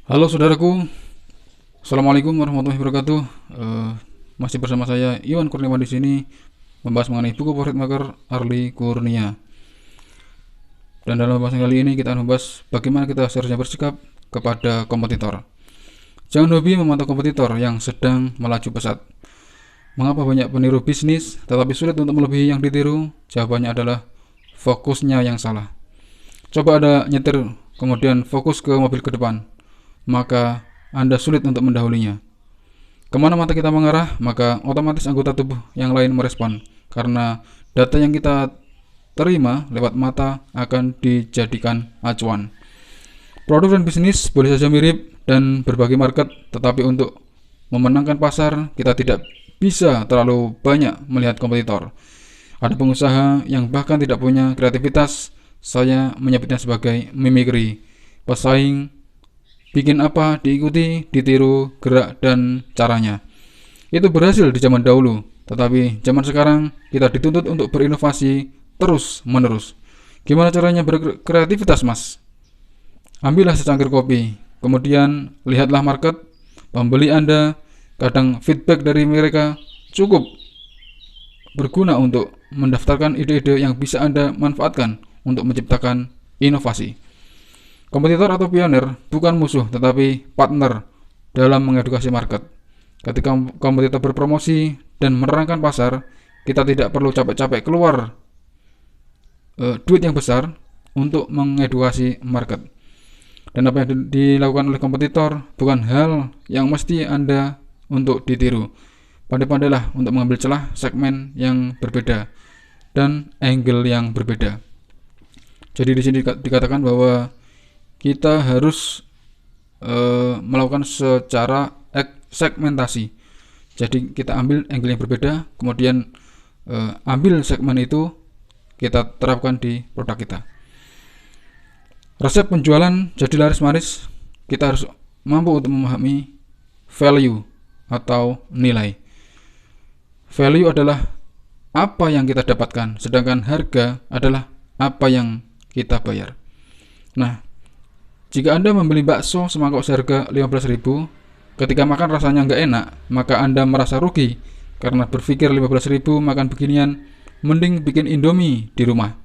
Halo saudaraku, assalamualaikum warahmatullahi wabarakatuh. Masih bersama saya Iwan Kurniawan di sini membahas mengenai buku Profit Maker Arli Kurnia. Dan dalam pembahasan kali ini kita akan membahas bagaimana kita seharusnya bersikap kepada kompetitor. Jangan hobi memantau kompetitor yang sedang melaju pesat. Mengapa banyak peniru bisnis tetapi sulit untuk melebihi yang ditiru? Jawabannya adalah fokusnya yang salah. Coba Anda nyetir kemudian fokus ke mobil ke depan, maka Anda sulit untuk mendahulinya. Kemana mata kita mengarah, maka otomatis anggota tubuh yang lain merespon, karena data yang kita terima lewat mata akan dijadikan acuan. Produk dan bisnis boleh saja mirip dan berbagi market, tetapi untuk memenangkan pasar, kita tidak bisa terlalu banyak melihat kompetitor. Ada pengusaha yang bahkan tidak punya kreativitas, saya menyebutnya sebagai mimikri. Pesaing bikin apa, diikuti, ditiru, gerak, dan caranya. Itu berhasil di zaman dahulu, tetapi zaman sekarang kita dituntut untuk berinovasi terus-menerus. Gimana caranya berkreativitas, Mas? Ambillah secangkir kopi, kemudian lihatlah market, pembeli Anda, kadang feedback dari mereka cukup berguna untuk mendaftarkan ide-ide yang bisa Anda manfaatkan untuk menciptakan inovasi. Kompetitor atau pionir bukan musuh tetapi partner dalam mengedukasi market. Ketika kompetitor berpromosi dan menerangkan pasar, kita tidak perlu capek-capek keluar duit yang besar untuk mengedukasi market. Dan apa yang dilakukan oleh kompetitor bukan hal yang mesti Anda untuk ditiru. Pandai-pandailah untuk mengambil celah segmen yang berbeda dan angle yang berbeda. Jadi di sini dikatakan bahwa kita harus melakukan secara segmentasi. Jadi kita ambil angle yang berbeda, kemudian ambil segmen itu kita terapkan di produk kita. Resep penjualan jadi laris manis, kita harus mampu untuk memahami value atau nilai. Value adalah apa yang kita dapatkan, sedangkan harga adalah apa yang kita bayar. Nah, jika Anda membeli bakso semangkok seharga 15.000, ketika makan rasanya nggak enak, maka Anda merasa rugi karena berpikir 15.000 makan beginian, mending bikin Indomie di rumah.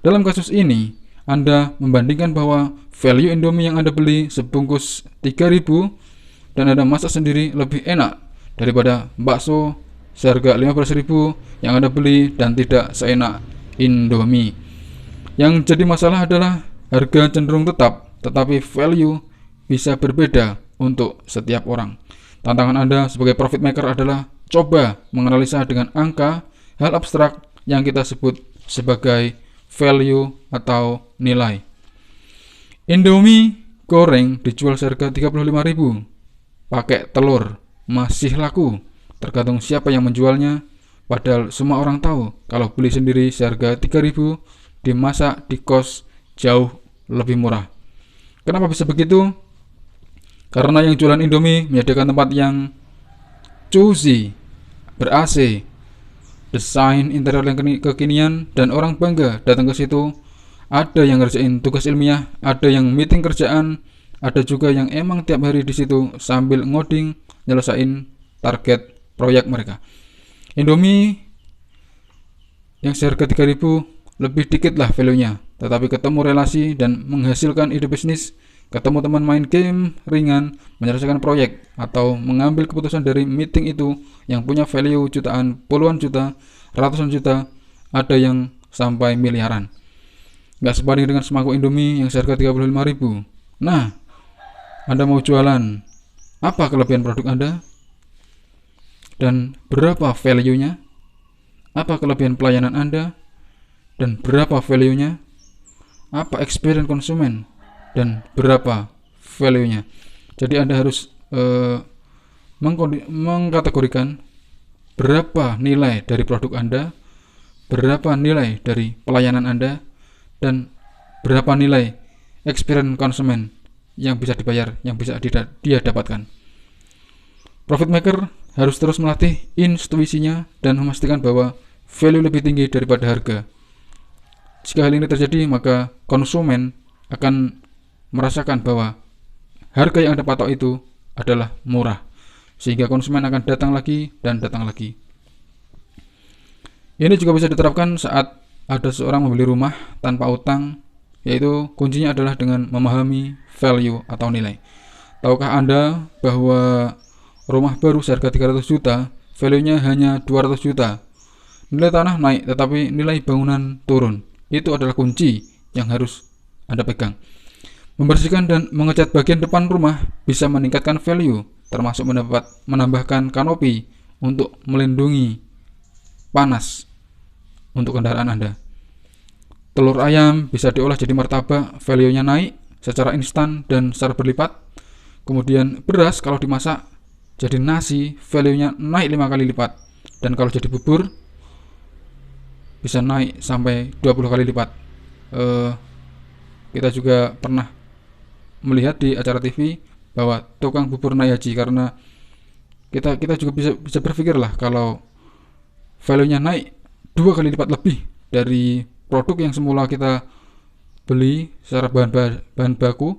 Dalam kasus ini, Anda membandingkan bahwa value Indomie yang Anda beli sebungkus 3.000 dan Anda masak sendiri lebih enak daripada bakso seharga 15.000 yang Anda beli dan tidak seenak Indomie. Yang jadi masalah adalah harga cenderung tetap, tetapi value bisa berbeda untuk setiap orang. Tantangan Anda sebagai profit maker adalah coba menganalisa dengan angka hal abstrak yang kita sebut sebagai value atau nilai. Indomie goreng dijual seharga 35.000, pakai telur masih laku, tergantung siapa yang menjualnya. Padahal semua orang tahu kalau beli sendiri seharga 3.000, dimasak di kos jauh lebih murah. Kenapa bisa begitu? Karena yang jualan Indomie menyediakan tempat yang cozy, ber-AC, desain interior yang kekinian, dan orang bangga datang ke situ. Ada yang ngerjain tugas ilmiah, ada yang meeting kerjaan, ada juga yang emang tiap hari di situ sambil ngoding nyelesain target proyek mereka. Indomie yang seharga 3.000 lebih dikit lah value-nya, tetapi ketemu relasi dan menghasilkan ide bisnis, ketemu teman main game ringan, menyelesaikan proyek, atau mengambil keputusan dari meeting itu yang punya value jutaan, puluhan juta, ratusan juta, ada yang sampai miliaran. Gak sebanding dengan semangkuk Indomie yang seharga 35.000. Nah, Anda mau jualan, apa kelebihan produk Anda? Dan berapa value-nya? Apa kelebihan pelayanan Anda? Dan berapa value-nya? Apa experience konsumen? Dan berapa value-nya? Jadi Anda harus mengkategorikan berapa nilai dari produk Anda, berapa nilai dari pelayanan Anda, dan berapa nilai experience konsumen yang bisa dibayar, yang bisa dia dapatkan. Profit maker harus terus melatih intuisinya dan memastikan bahwa value lebih tinggi daripada harga. Jika hal ini terjadi, maka konsumen akan merasakan bahwa harga yang Anda patok itu adalah murah, sehingga konsumen akan datang lagi dan datang lagi. Ini juga bisa diterapkan saat ada seorang membeli rumah tanpa utang, yaitu kuncinya adalah dengan memahami value atau nilai. Tahukah Anda bahwa rumah baru seharga 300 juta, value-nya hanya 200 juta. Nilai tanah naik, tetapi nilai bangunan turun. Itu adalah kunci yang harus Anda pegang. Membersihkan dan mengecat bagian depan rumah bisa meningkatkan value, termasuk menambahkan kanopi untuk melindungi panas untuk kendaraan Anda. Telur ayam bisa diolah jadi martabak, value-nya naik secara instan dan secara berlipat. Kemudian beras kalau dimasak jadi nasi, value-nya naik 5 kali lipat. Dan kalau jadi bubur bisa naik sampai 20 kali lipat. Kita juga pernah melihat di acara TV bahwa tukang bubur naik haji, karena kita juga bisa berpikir lah, kalau value-nya naik 2 kali lipat lebih dari produk yang semula kita beli secara bahan baku,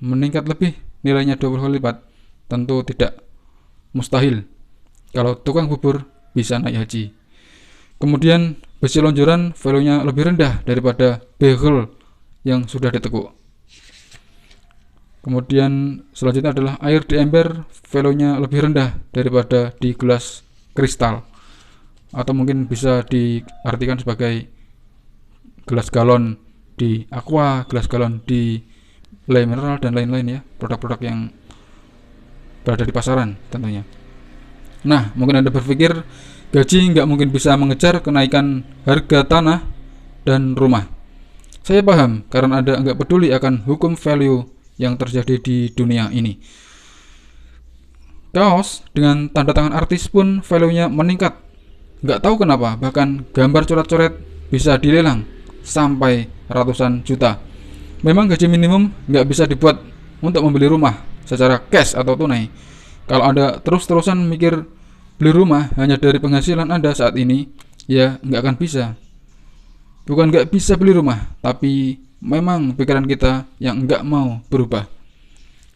meningkat lebih nilainya 20 kali lipat, tentu tidak mustahil kalau tukang bubur bisa naik haji. Kemudian besi lonjoran value-nya lebih rendah daripada bagel yang sudah ditekuk. Kemudian selanjutnya adalah air di ember, value-nya lebih rendah daripada di gelas kristal, atau mungkin bisa diartikan sebagai gelas galon di Aqua, gelas galon di Le Mineral, dan lain-lain ya, produk-produk yang berada di pasaran tentunya. Nah, mungkin Anda berpikir gaji nggak mungkin bisa mengejar kenaikan harga tanah dan rumah. Saya paham, karena Anda nggak peduli akan hukum value yang terjadi di dunia ini. Kaos dengan tanda tangan artis pun value-nya meningkat. Nggak tahu kenapa, bahkan gambar coret-coret bisa dilelang sampai ratusan juta. Memang gaji minimum nggak bisa dibuat untuk membeli rumah secara cash atau tunai. Kalau Anda terus-terusan mikir beli rumah hanya dari penghasilan Anda saat ini, ya nggak akan bisa. Bukan nggak bisa beli rumah, tapi memang pikiran kita yang nggak mau berubah.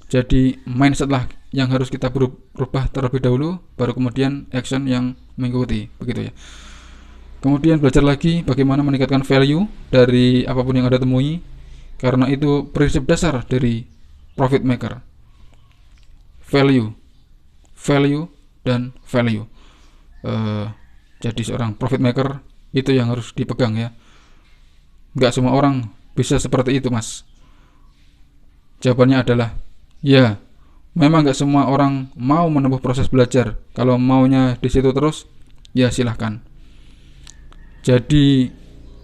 Jadi mindset lah yang harus kita berubah terlebih dahulu, baru kemudian action yang mengikuti, begitu ya. Kemudian belajar lagi bagaimana meningkatkan value dari apapun yang Anda temui, karena itu prinsip dasar dari profit maker. Value, dan value. Jadi seorang profit maker itu yang harus dipegang ya. Nggak semua orang bisa seperti itu, Mas. Jawabannya adalah ya, memang nggak semua orang mau menempuh proses belajar. Kalau maunya di situ terus, ya silahkan. Jadi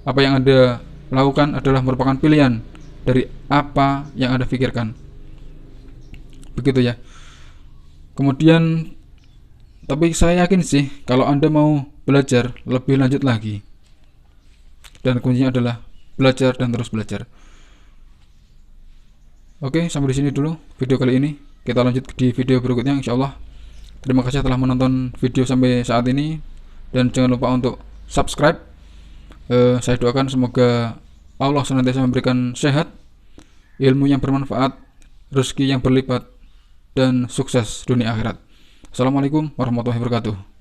apa yang Anda lakukan adalah merupakan pilihan dari apa yang Anda pikirkan, begitu ya. Kemudian, tapi saya yakin sih kalau Anda mau belajar lebih lanjut lagi, dan kuncinya adalah belajar dan terus belajar. Oke, sampai di sini dulu video kali ini. Kita lanjut di video berikutnya insyaallah. Terima kasih telah menonton video sampai saat ini, dan jangan lupa untuk subscribe. Saya doakan semoga Allah senantiasa memberikan sehat, ilmu yang bermanfaat, rezeki yang berlipat, dan sukses dunia akhirat. Assalamualaikum warahmatullahi wabarakatuh.